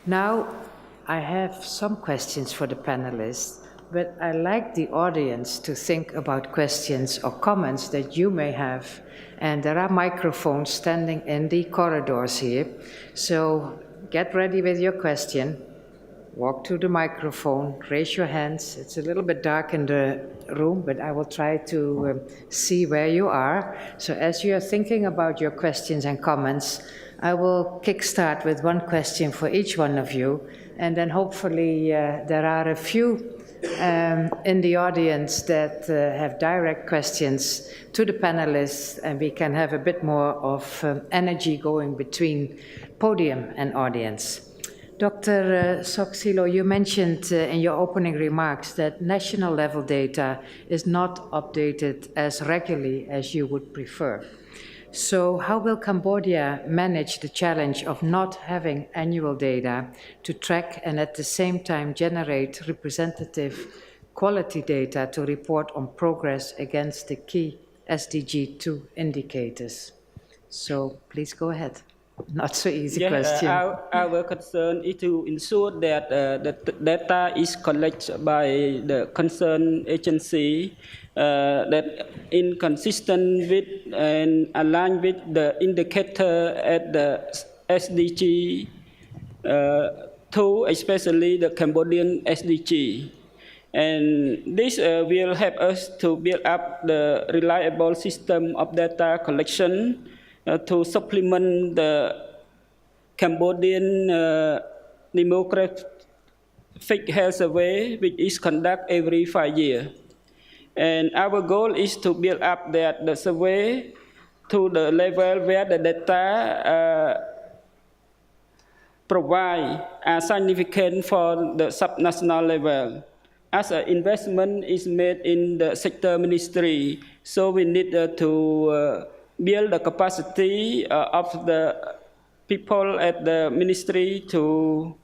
Now, I have some questions for the panelists, but I like the audience to think about questions or comments that you may have. And there are microphones standing in the corridors here. So get ready with your question. Walk to the microphone, raise your hands. It's a little bit dark in the room, but I will try to see where you are. So as you are thinking about your questions and comments, I will kickstart with one question for each one of you, and then hopefully there are a few in the audience that have direct questions to the panelists, and we can have a bit more of energy going between podium and audience. Dr. Soxilo, you mentioned in your opening remarks that national level data is not updated as regularly as you would prefer. So how will Cambodia manage the challenge of not having annual data to track and at the same time generate representative quality data to report on progress against the key SDG2 indicators? So please go ahead. Not so easy question. Our concern is to ensure that the data is collected by the concerned agency that inconsistent with and aligned with the indicator at the SDG 2, especially the Cambodian SDG. And this will help us to build up the reliable system of data collection to supplement the Cambodian demographic health survey, which is conducted every 5 years. And our goal is to build up the survey to the level where the data provide are significant for the subnational level. As an investment is made in the sector ministry, so we need to build the capacity of the people at the ministry to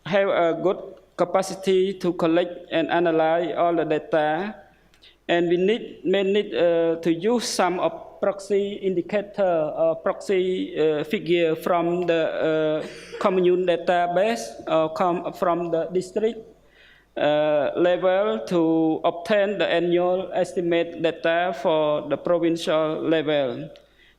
have a good capacity to collect and analyze all the data. And we may need to use some of proxy indicator or proxy figure from the commune database or from the district level to obtain the annual estimate data for the provincial level.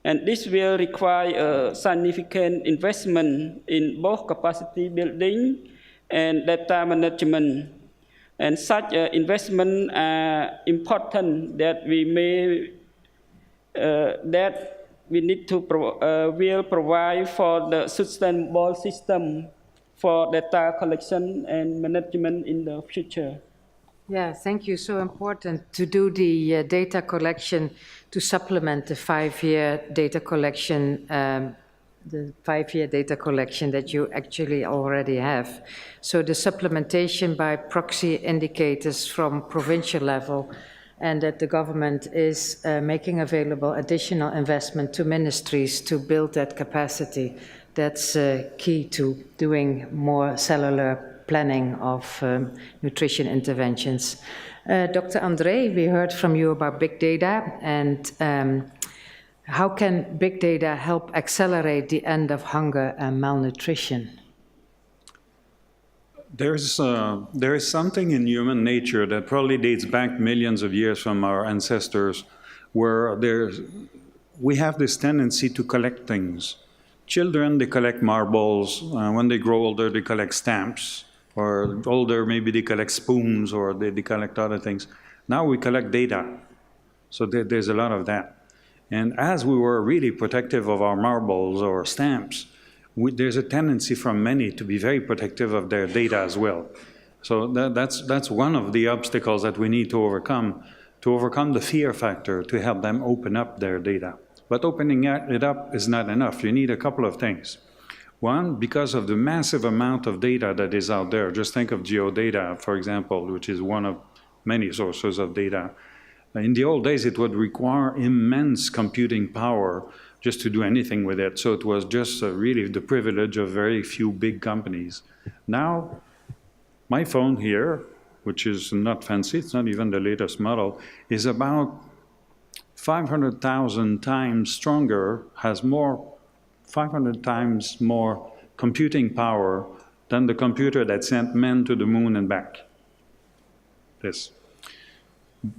And this will require a significant investment in both capacity building and data management. And such investment are important that we need to will provide for the sustainable system for data collection and management in the future. Yeah, thank you. So important to do the data collection to supplement the 5-year data collection, that you actually already have. So the supplementation by proxy indicators from provincial level, and that the government is making available additional investment to ministries to build that capacity. That's key to doing more cellular planning of nutrition interventions. Dr. André, we heard from you about big data, and how can big data help accelerate the end of hunger and malnutrition? There is something in human nature that probably dates back millions of years from our ancestors, where we have this tendency to collect things. Children, they collect marbles. When they grow older, they collect stamps. Or older, maybe they collect spoons, or they collect other things. Now we collect data. So there's a lot of that. And as we were really protective of our marbles or stamps, there's a tendency from many to be very protective of their data as well. So that's one of the obstacles that we need to overcome the fear factor, to help them open up their data. But opening it up is not enough. You need a couple of things. One, because of the massive amount of data that is out there. Just think of geodata, for example, which is one of many sources of data. In the old days, it would require immense computing power just to do anything with it. So it was just really the privilege of very few big companies. Now, my phone here, which is not fancy, it's not even the latest model, is about 500,000 times stronger, has more 500 times more computing power than the computer that sent men to the moon and back. This.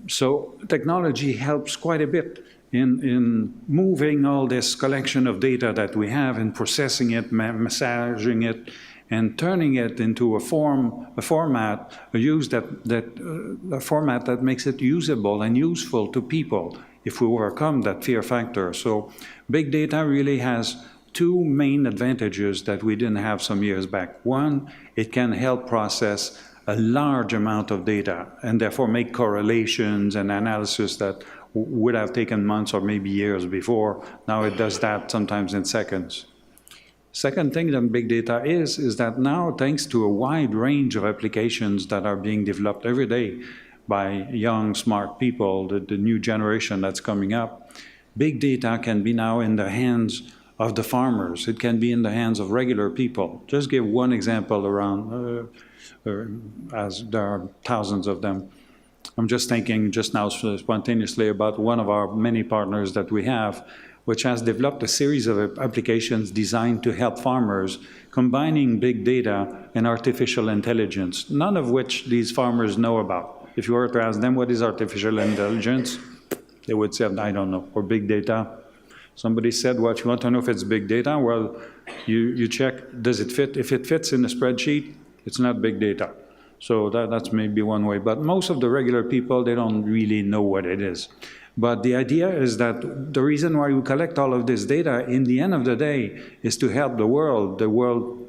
So technology helps quite a bit in moving all this collection of data that we have and processing it, massaging it, and turning it into a format that makes it usable and useful to people if we overcome that fear factor. So big data really has two main advantages that we didn't have some years back. One, it can help process a large amount of data and therefore make correlations and analysis that would have taken months or maybe years before. Now it does that sometimes in seconds. Second thing that big data is that now, thanks to a wide range of applications that are being developed every day by young, smart people, the new generation that's coming up, big data can be now in the hands of the farmers. It can be in the hands of regular people. Just give one example around, as there are thousands of them. I'm just thinking just now spontaneously about one of our many partners that we have, which has developed a series of applications designed to help farmers, combining big data and artificial intelligence, none of which these farmers know about. If you were to ask them, what is artificial intelligence? They would say, I don't know, or big data. Somebody said, well, if you want to know if it's big data, well, you check, does it fit? If it fits in a spreadsheet, it's not big data. So that's maybe one way. But most of the regular people, they don't really know what it is. But the idea is that the reason why we collect all of this data, in the end of the day, is to help the world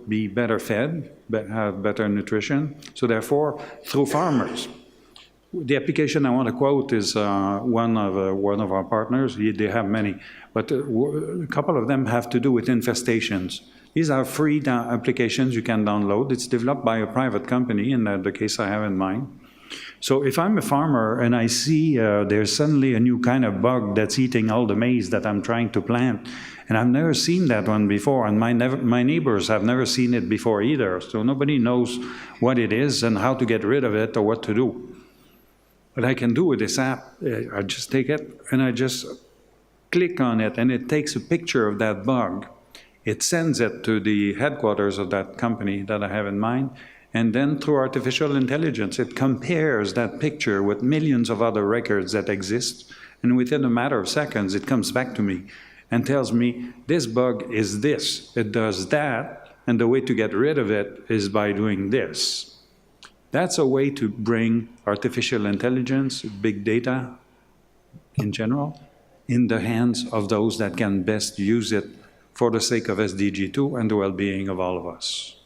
be better fed, have better nutrition. So therefore, through farmers. The application I want to quote is one of our partners. They have many, but a couple of them have to do with infestations. These are free applications you can download. It's developed by a private company, in the case I have in mind. So if I'm a farmer and I see there's suddenly a new kind of bug that's eating all the maize that I'm trying to plant, and I've never seen that one before, and my neighbors have never seen it before either, so nobody knows what it is and how to get rid of it or what to do. What I can do with this app, I just take it and I just click on it, and it takes a picture of that bug. It sends it to the headquarters of that company that I have in mind, and then through artificial intelligence, it compares that picture with millions of other records that exist, and within a matter of seconds, it comes back to me and tells me, this bug is this, it does that, and the way to get rid of it is by doing this. That's a way to bring artificial intelligence, big data in general, in the hands of those that can best use it for the sake of SDG2 and the well-being of all of us.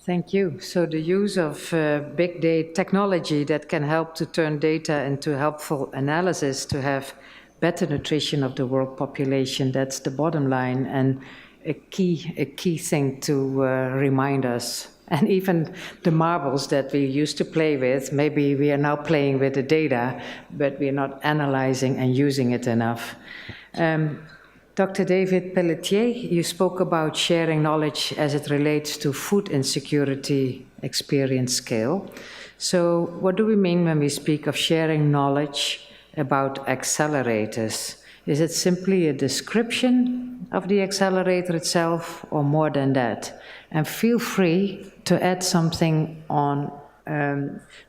Thank you. So the use of big data technology that can help to turn data into helpful analysis to have better nutrition of the world population, that's the bottom line, and a key thing to remind us. And even the marbles that we used to play with, maybe we are now playing with the data, but we are not analyzing and using it enough. Dr. David Pelletier, you spoke about sharing knowledge as it relates to food insecurity experience scale. So what do we mean when we speak of sharing knowledge about accelerators? Is it simply a description of the accelerator itself, or more than that? And feel free to add something on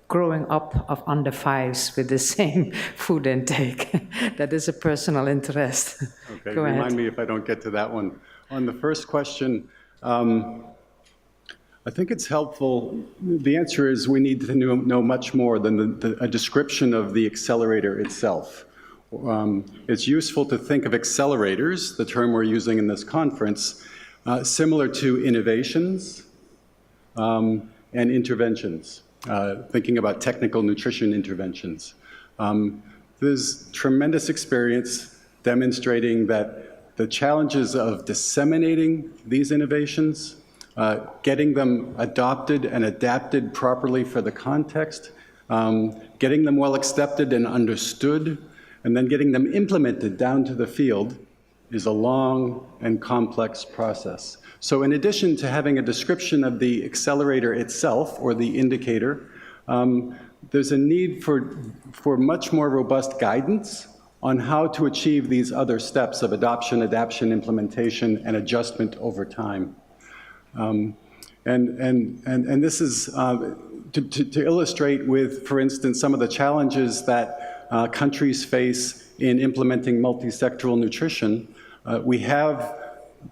growing up of under fives with the same food intake. That is a personal interest. Okay, Go ahead. remind me if I don't get to that one. On the first question, I think it's helpful. The answer is we need to know much more than a description of the accelerator itself. It's useful to think of accelerators, the term we're using in this conference, similar to innovations and interventions, thinking about technical nutrition interventions. There's tremendous experience demonstrating that the challenges of disseminating these innovations, getting them adopted and adapted properly for the context, getting them well accepted and understood, and then getting them implemented down to the field is a long and complex process. So in addition to having a description of the accelerator itself or the indicator, there's a need for much more robust guidance on how to achieve these other steps of adoption, adaptation, implementation, and adjustment over time. And this is to illustrate with, for instance, some of the challenges that countries face in implementing multi-sectoral nutrition. We have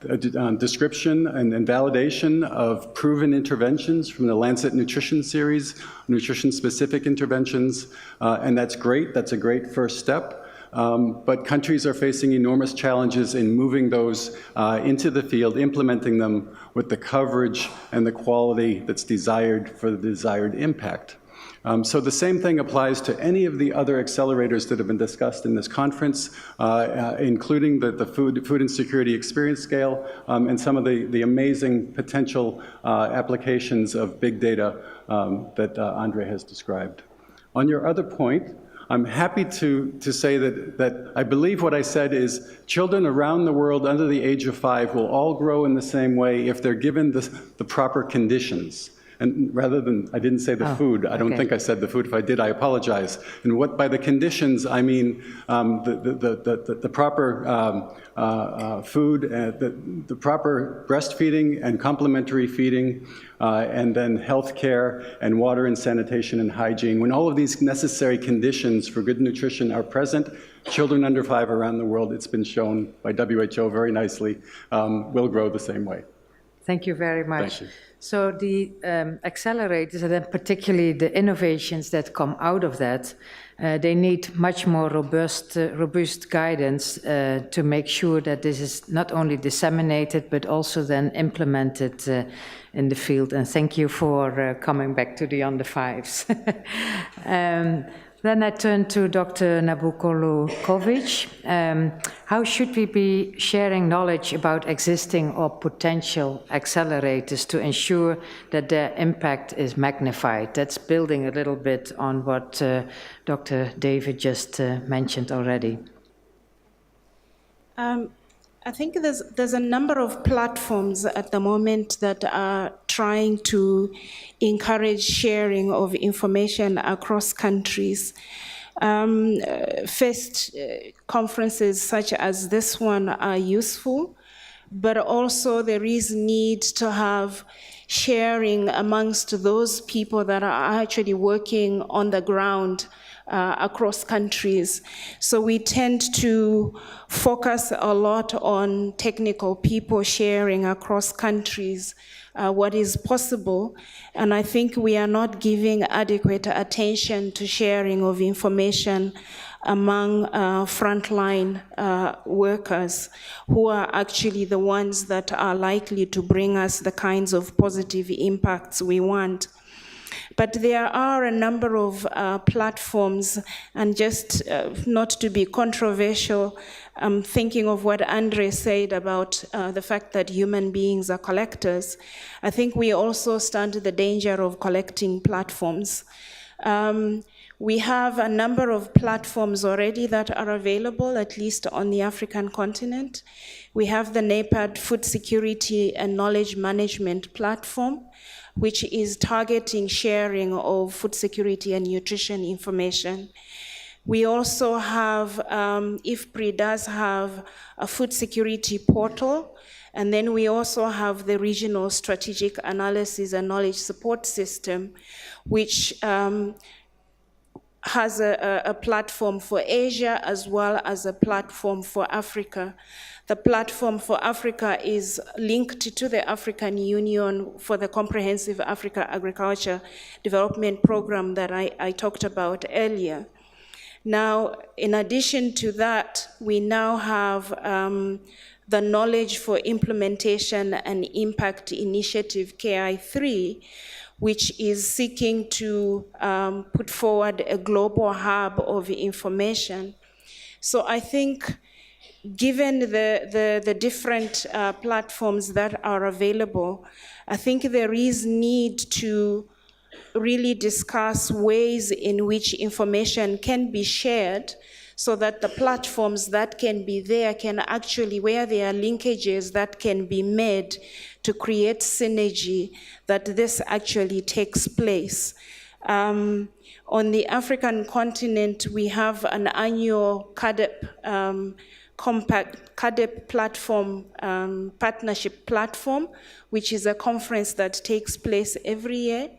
a description and validation of proven interventions from the Lancet Nutrition series, nutrition-specific interventions, and that's great. That's a great first step. But countries are facing enormous challenges in moving those into the field, implementing them with the coverage and the quality that's desired for the desired impact. So the same thing applies to any of the other accelerators that have been discussed in this conference, including the food and security experience scale, and some of the amazing potential applications of big data that Andre has described. On your other point, I'm happy to say that I believe what I said is children around the world under the age of 5 will all grow in the same way if they're given the proper conditions. And rather than, I didn't say the food. I don't think I said the food. If I did, I apologize. And what by the conditions, I mean the proper food, the proper breastfeeding and complementary feeding, and then health care and water and sanitation and hygiene. When all of these necessary conditions for good nutrition are present, children under 5 around the world, it's been shown by WHO very nicely, will grow the same way. Thank you very much. Thank you. So the accelerators, and then particularly the innovations that come out of that, they need much more robust guidance to make sure that this is not only disseminated, but also then implemented in the field. And thank you for coming back to the under 5s. Then I turn to Dr. Nabokolo-Kovic. How should we be sharing knowledge about existing or potential accelerators to ensure that their impact is magnified? That's building a little bit on what Dr. David just mentioned already. I think there's a number of platforms at the moment that are trying to encourage sharing of information across countries. First, conferences such as this one are useful, but also there is need to have sharing amongst those people that are actually working on the ground across countries. So we tend to focus a lot on technical people sharing across countries what is possible, and I think we are not giving adequate attention to sharing of information among frontline workers who are actually the ones that are likely to bring us the kinds of positive impacts we want. But there are a number of platforms, and just not to be controversial, I'm thinking of what Andre said about the fact that human beings are collectors. I think we also stand the danger of collecting platforms. We have a number of platforms already that are available, at least on the African continent. We have the NAPAD Food Security and Knowledge Management Platform, which is targeting sharing of food security and nutrition information. We also have, IFPRI does have a food security portal, and then we also have the Regional Strategic Analysis and Knowledge Support System, which has a platform for Asia as well as a platform for Africa. The platform for Africa is linked to the African Union for the Comprehensive Africa Agriculture Development Program that I talked about earlier. Now, in addition to that, we now have the Knowledge for Implementation and Impact Initiative, KI3, which is seeking to put forward a global hub of information. So I think, given the different platforms that are available, I think there is need to really discuss ways in which information can be shared so that the platforms that can be there can actually, where there are linkages that can be made to create synergy, that this actually takes place. On the African continent, we have an annual CADEP CADEP platform, partnership platform, which is a conference that takes place every year.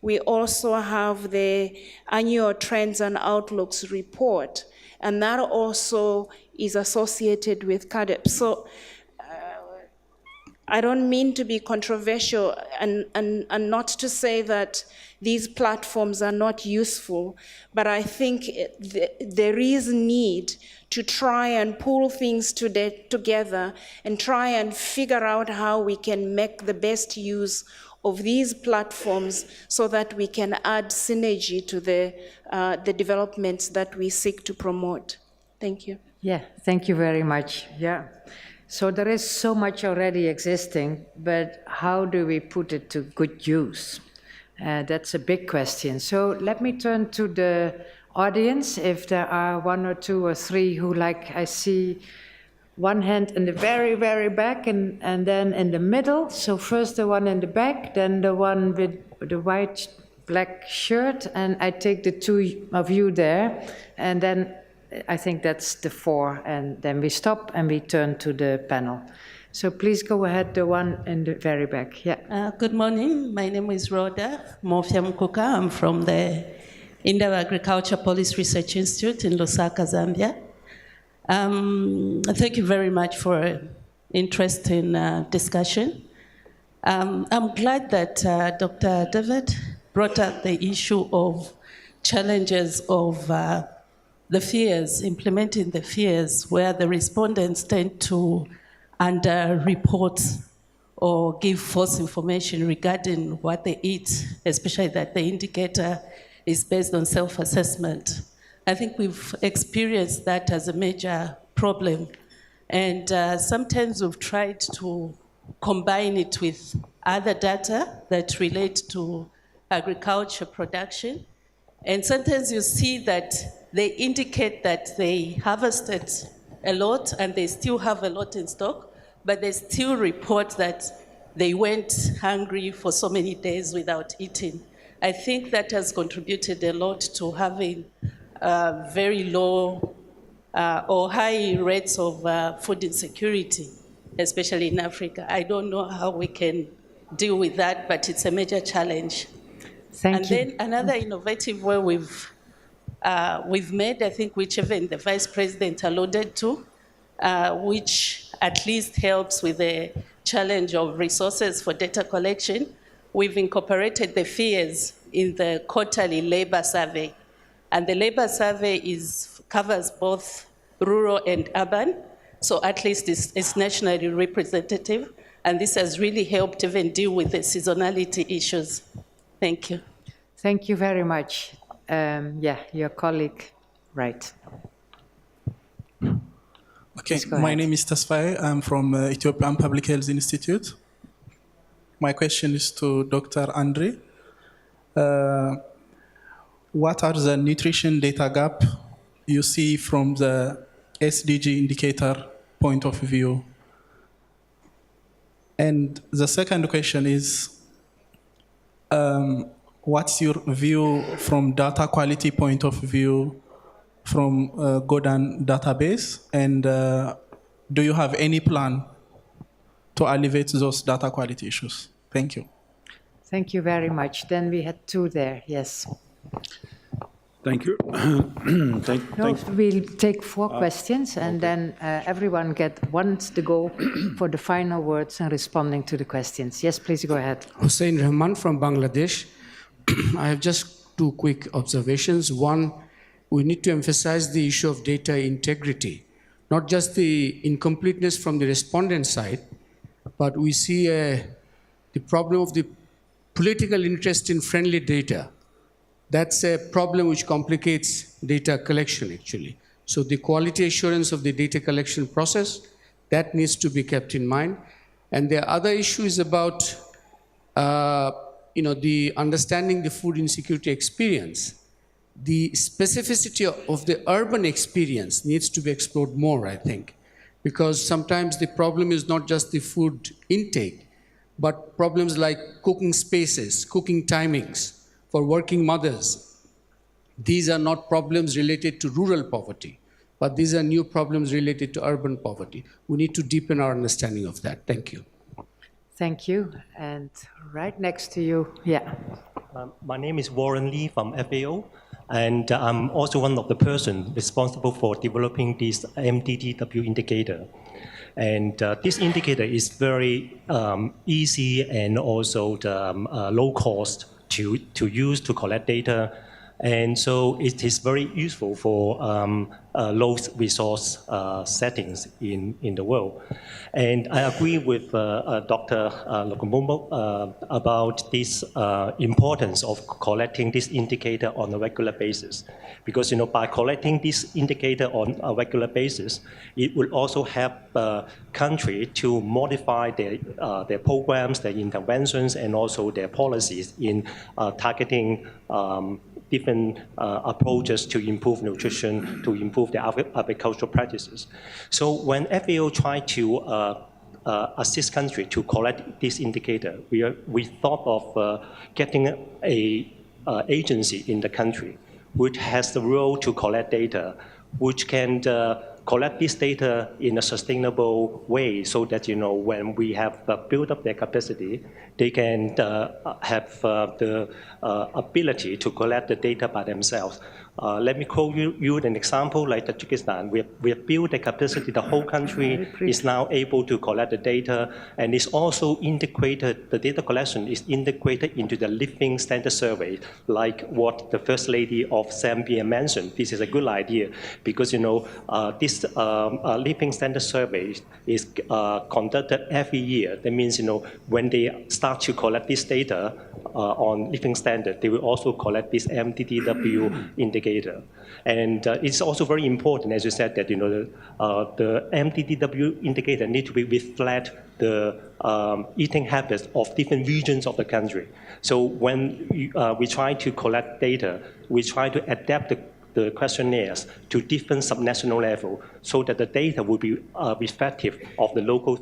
We also have the annual Trends and Outlooks report, and that also is associated with CADEP. So I don't mean to be controversial and not to say that these platforms are not useful, but I think there is need to try and pull things together and try and figure out how we can make the best use of these platforms so that we can add synergy to the developments that we seek to promote. Thank you. Yeah, thank you very much. Yeah. So there is so much already existing, but how do we put it to good use? That's a big question. So let me turn to the audience. If there are one or two or three who I see one hand in the very, very back and then in the middle. So first the one in the back, then the one with the white, black shirt, and I take the two of you there, and then I think that's the four, and then we stop and we turn to the panel. So please go ahead, the one in the very back. Yeah. Good morning. My name is Rhoda Mofia Mkuka. I'm from the Indo Agriculture Policy Research Institute in Lusaka, Zambia. Thank you very much for an interesting discussion. I'm glad that Dr. David brought up the issue of challenges of the fears, implementing the fears, where the respondents tend to underreport or give false information regarding what they eat, especially that the indicator is based on self-assessment. I think we've experienced that as a major problem. And sometimes we've tried to combine it with other data that relate to agriculture production. And sometimes you see that they indicate that they harvested a lot and they still have a lot in stock, but they still report that they went hungry for so many days without eating. I think that has contributed a lot to having very low or high rates of food insecurity, especially in Africa. I don't know how we can deal with that, but it's a major challenge. Thank you. And then another innovative way we've made, I think, which even the Vice President alluded to, which at least helps with the challenge of resources for data collection. We've incorporated the fears in the quarterly labor survey. And the labor survey covers both rural and urban, so at least it's nationally representative. And this has really helped even deal with the seasonality issues. Thank you. Thank you very much. Yeah, your colleague, right. Okay, my name is Tasfaye. I'm from Ethiopian Public Health Institute. My question is to Dr. Andre. What are the nutrition data gap you see from the SDG indicator point of view? And the second question is, what's your view from data quality point of view from Godan database? And do you have any plan to alleviate those data quality issues? Thank you. Thank you very much. Then we had two there, yes. Thank you. We'll take four questions, and then everyone get once to go for the final words and responding to the questions. Yes, please go ahead. Hussein Rahman from Bangladesh. I have just two quick observations. One, we need to emphasize the issue of data integrity, not just the incompleteness from the respondent side, but we see the problem of the political interest in friendly data. That's a problem which complicates data collection, actually. So the quality assurance of the data collection process, that needs to be kept in mind. And the other issue is about the understanding the food insecurity experience. The specificity of the urban experience needs to be explored more, I think, because sometimes the problem is not just the food intake, but problems like cooking spaces, cooking timings, for working mothers. These are not problems related to rural poverty, but these are new problems related to urban poverty. We need to deepen our understanding of that. Thank you. Thank you. And right next to you, yeah. My name is Warren Lee from FAO, and I'm also one of the persons responsible for developing this MDDW indicator. And this indicator is very easy and also low cost to use to collect data. And so it is very useful for low resource settings in the world. And I agree with Dr. Lokomombo about this importance of collecting this indicator on a regular basis. Because by collecting this indicator on a regular basis, it will also help country to modify their programs, their interventions, and also their policies in targeting different approaches to improve nutrition, to improve their agricultural practices. So when FAO tried to assist country to collect this indicator, we thought of getting a agency in the country which has the role to collect data, which can collect this data in a sustainable way so that, when we have built up their capacity, they can have the ability to collect the data by themselves. Let me quote you an example like Tajikistan. We have built the capacity, the whole country is now able to collect the data, and it's also integrated, the data collection is integrated into the living standard survey, like what the First Lady of Zambia mentioned. This is a good idea because, this living standard survey is conducted every year. That means, when they start to collect this data on living standard, they will also collect this MDDW indicator. And it's also very important, as you said, that the MDDW indicator need to reflect the eating habits of different regions of the country. So when we try to collect data, we try to adapt the questionnaires to different subnational level so that the data will be reflective of the local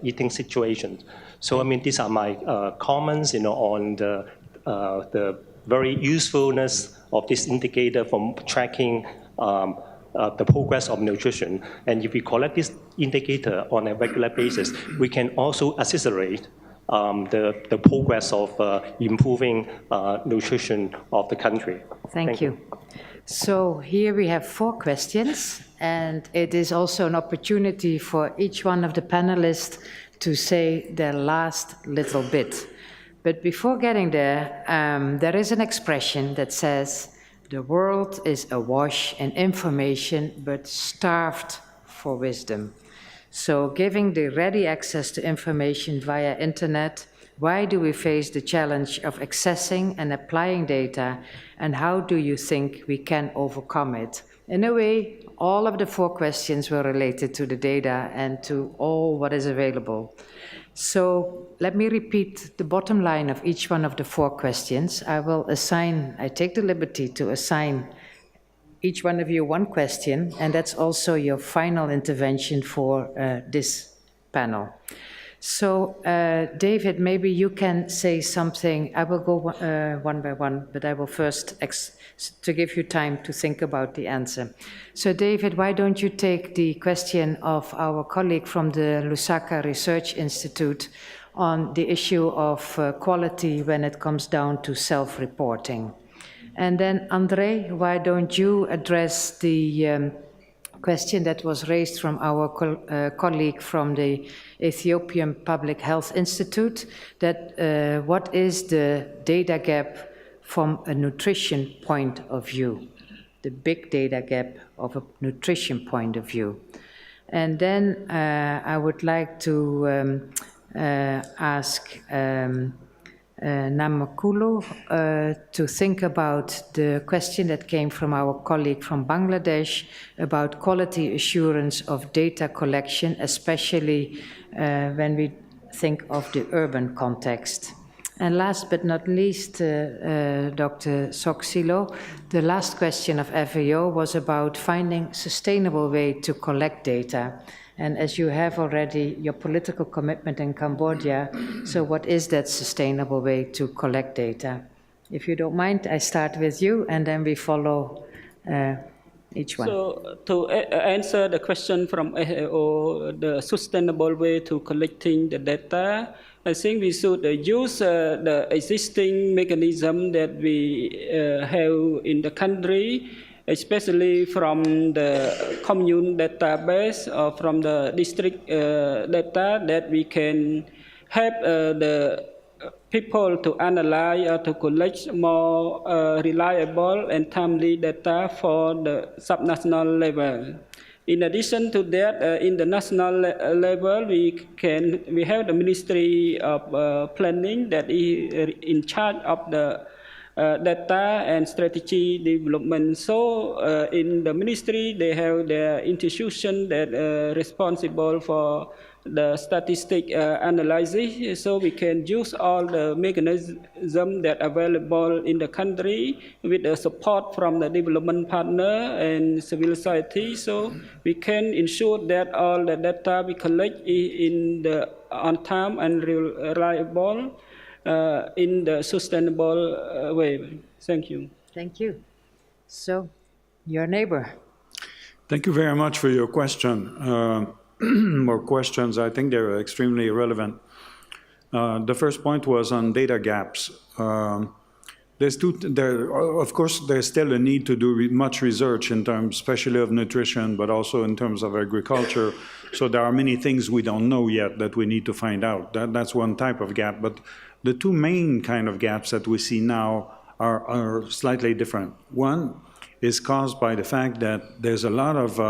eating situations. So these are my comments on the very usefulness of this indicator from tracking the progress of nutrition. And if we collect this indicator on a regular basis, we can also accelerate the progress of improving nutrition of the country. Thank you. So here we have 4 questions, and it is also an opportunity for each one of the panelists to say their last little bit. But before getting there, there is an expression that says, the world is awash in information, but starved for wisdom. So giving the ready access to information via internet, why do we face the challenge of accessing and applying data, and how do you think we can overcome it? In a way, all of the 4 questions were related to the data and to all what is available. So let me repeat the bottom line of each one of the 4 questions. I take the liberty to assign each one of you 1 question, and that's also your final intervention for this panel. So, David, maybe you can say something. I will go one by one, but I will first, to give you time to think about the answer. So, David, why don't you take the question of our colleague from the Lusaka Research Institute on the issue of quality when it comes down to self-reporting? And then, André, why don't you address the question that was raised from our colleague from the Ethiopian Public Health Institute, that what is the data gap from a nutrition point of view, the big data gap of a nutrition point of view. And then I would like to ask Namakulu to think about the question that came from our colleague from Bangladesh about quality assurance of data collection, especially when we think of the urban context. And last but not least, Dr. Soxilo, the last question of FAO was about finding sustainable way to collect data. And as you have already your political commitment in Cambodia, so what is that sustainable way to collect data? If you don't mind, I start with you, and then we follow each one. So to answer the question from FAO, the sustainable way to collecting the data, I think we should use the existing mechanism that we have in the country, especially from the commune database or from the district data, that we can help the people to analyze or to collect more reliable and timely data for the subnational level. In addition to that, in the national level, we have the Ministry of Planning that is in charge of the data and strategy development. So in the ministry, they have their institution that responsible for the statistic analysis, so we can use all the mechanisms that are available in the country with the support from the development partner and civil society, so we can ensure that all the data we collect is on time and reliable in the sustainable way. Thank you. Thank you. So, your neighbor. Thank you very much for your question. More questions, I think they're extremely relevant. The first point was on data gaps. Of course, there's still a need to do much research in terms, especially of nutrition, but also in terms of agriculture. So there are many things we don't know yet that we need to find out. That's one type of gap. But the two main kind of gaps that we see now are slightly different. One is caused by the fact that there's a lot of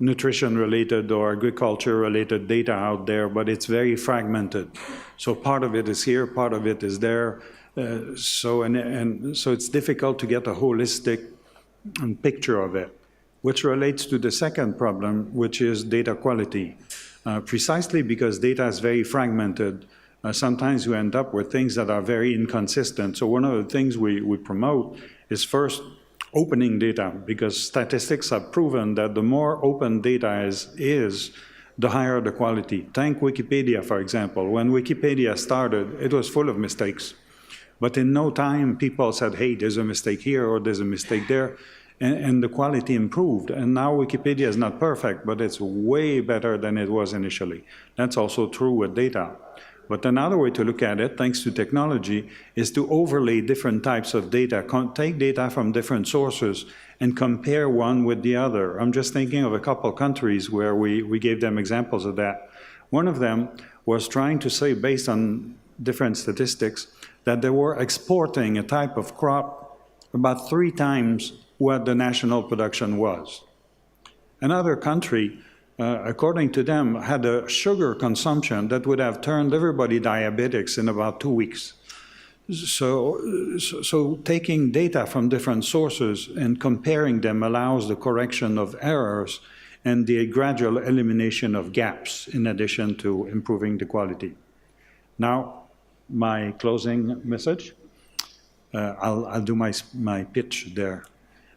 nutrition-related or agriculture-related data out there, but it's very fragmented. So part of it is here, part of it is there. So it's difficult to get a holistic picture of it, which relates to the second problem, which is data quality. Precisely because data is very fragmented, sometimes you end up with things that are very inconsistent. So one of the things we promote is first opening data, because statistics have proven that the more open data is, the higher the quality. Take Wikipedia, for example. When Wikipedia started, it was full of mistakes. But in no time, people said, hey, there's a mistake here or there's a mistake there, and the quality improved. And now Wikipedia is not perfect, but it's way better than it was initially. That's also true with data. But another way to look at it, thanks to technology, is to overlay different types of data, take data from different sources and compare one with the other. I'm just thinking of a couple of countries where we gave them examples of that. One of them was trying to say, based on different statistics, that they were exporting a type of crop about 3 times what the national production was. Another country, according to them, had a sugar consumption that would have turned everybody diabetics in about 2 weeks. So taking data from different sources and comparing them allows the correction of errors and the gradual elimination of gaps in addition to improving the quality. Now, my closing message. I'll do my pitch there.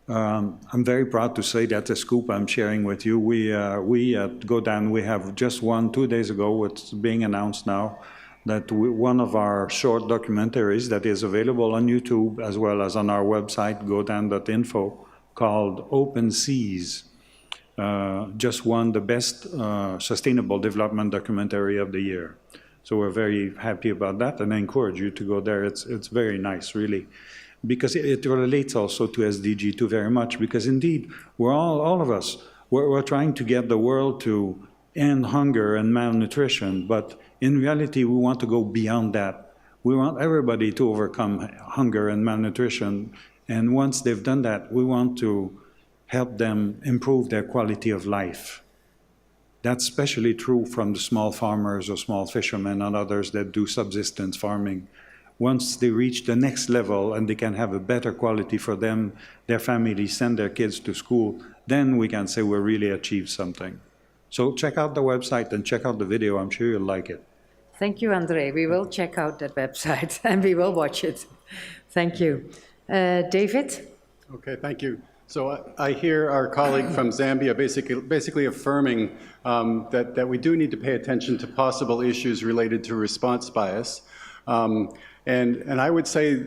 I'm very proud to say that the scoop I'm sharing with you, we at Godan, we have just one 2 days ago, it's being announced now, that one of our short documentaries that is available on YouTube as well as on our website, godan.info, called Open Seas, just won the best sustainable development documentary of the year. So we're very happy about that, and I encourage you to go there. It's very nice, really, because it relates also to SDG2 very much, because indeed, we're all of us, we're trying to get the world to end hunger and malnutrition, but in reality, we want to go beyond that. We want everybody to overcome hunger and malnutrition, and once they've done that, we want to help them improve their quality of life. That's especially true from the small farmers or small fishermen and others that do subsistence farming. Once they reach the next level and they can have a better quality for them, their families, send their kids to school, then we can say we really achieved something. So check out the website and check out the video. I'm sure you'll like it. Thank you, Andre. We will check out that website and we will watch it. Thank you. David? Okay, thank you. So I hear our colleague from Zambia basically affirming that we do need to pay attention to possible issues related to response bias. And I would say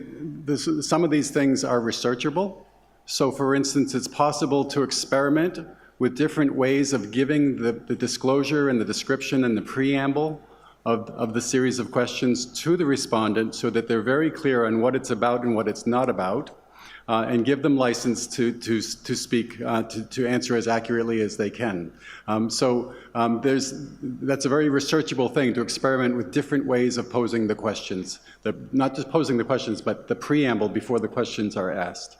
some of these things are researchable. So for instance, it's possible to experiment with different ways of giving the disclosure and the description and the preamble of the series of questions to the respondent so that they're very clear on what it's about and what it's not about, and give them license to speak, to answer as accurately as they can. That's a very researchable thing, to experiment with different ways of posing the questions. Not just posing the questions, but the preamble before the questions are asked.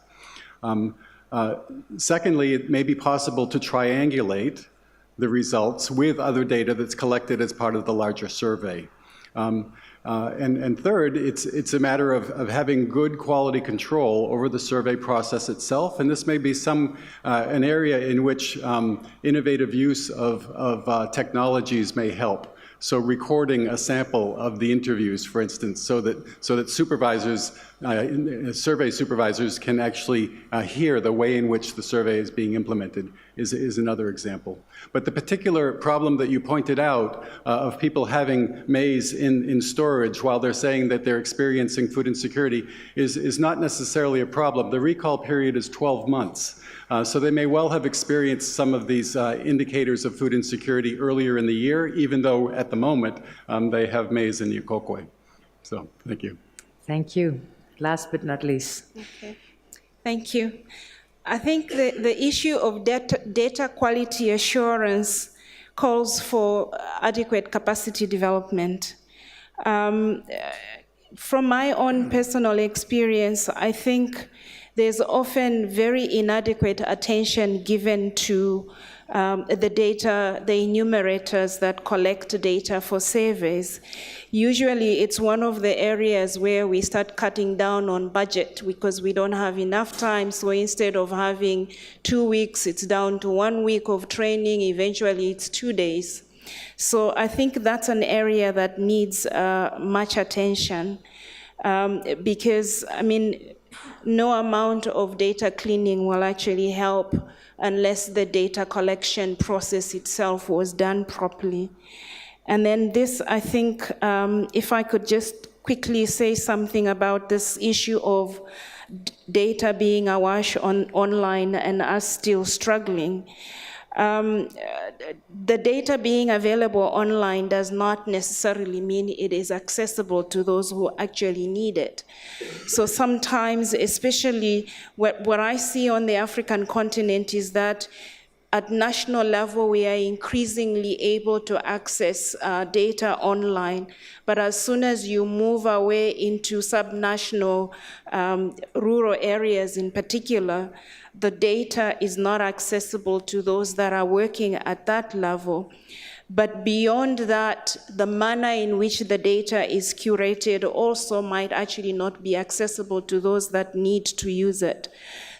Secondly, it may be possible to triangulate the results with other data that's collected as part of the larger survey. And third, it's a matter of having good quality control over the survey process itself, and this may be an area in which innovative use of technologies may help. So recording a sample of the interviews, for instance, so that supervisors, survey supervisors can actually hear the way in which the survey is being implemented is another example. But the particular problem that you pointed out of people having maize in storage while they're saying that they're experiencing food insecurity is not necessarily a problem. The recall period is 12 months. So they may well have experienced some of these indicators of food insecurity earlier in the year, even though at the moment they have maize in the Ukokwe. So, thank you. Thank you. Last but not least. Okay. Thank you. I think the issue of data quality assurance calls for adequate capacity development. From my own personal experience, I think there's often very inadequate attention given to the data, the enumerators that collect data for surveys. Usually it's one of the areas where we start cutting down on budget because we don't have enough time. So instead of having 2 weeks, it's down to 1 week of training. Eventually it's 2 days. So I think that's an area that needs much attention because, I mean, no amount of data cleaning will actually help unless the data collection process itself was done properly. And then this, I think, if I could just quickly say something about this issue of data being awash online and us still struggling. The data being available online does not necessarily mean it is accessible to those who actually need it. So sometimes, especially what I see on the African continent is that at national level, we are increasingly able to access data online. But as soon as you move away into subnational rural areas in particular, the data is not accessible to those that are working at that level. But beyond that, the manner in which the data is curated also might actually not be accessible to those that need to use it.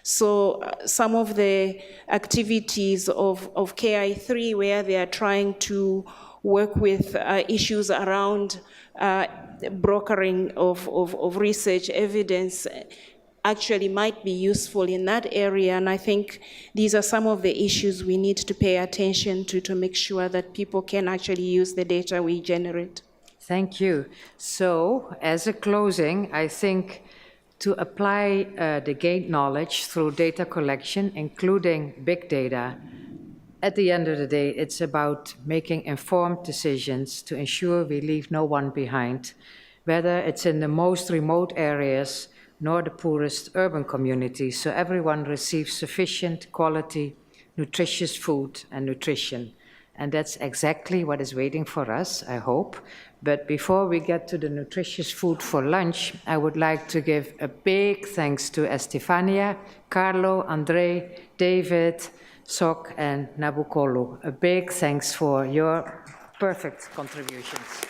So some of the activities of KI3 where they are trying to work with issues around brokering of research evidence actually might be useful in that area. And I think these are some of the issues we need to pay attention to make sure that people can actually use the data we generate. Thank you. So as a closing, I think to apply the gained knowledge through data collection, including big data, at the end of the day, it's about making informed decisions to ensure we leave no one behind, whether it's in the most remote areas nor the poorest urban communities, so everyone receives sufficient quality, nutritious food and nutrition. And that's exactly what is waiting for us, I hope. But before we get to the nutritious food for lunch, I would like to give a big thanks to Estefania, Carlo, Andre, David, Sok, and Nabukolo. A big thanks for your perfect contributions.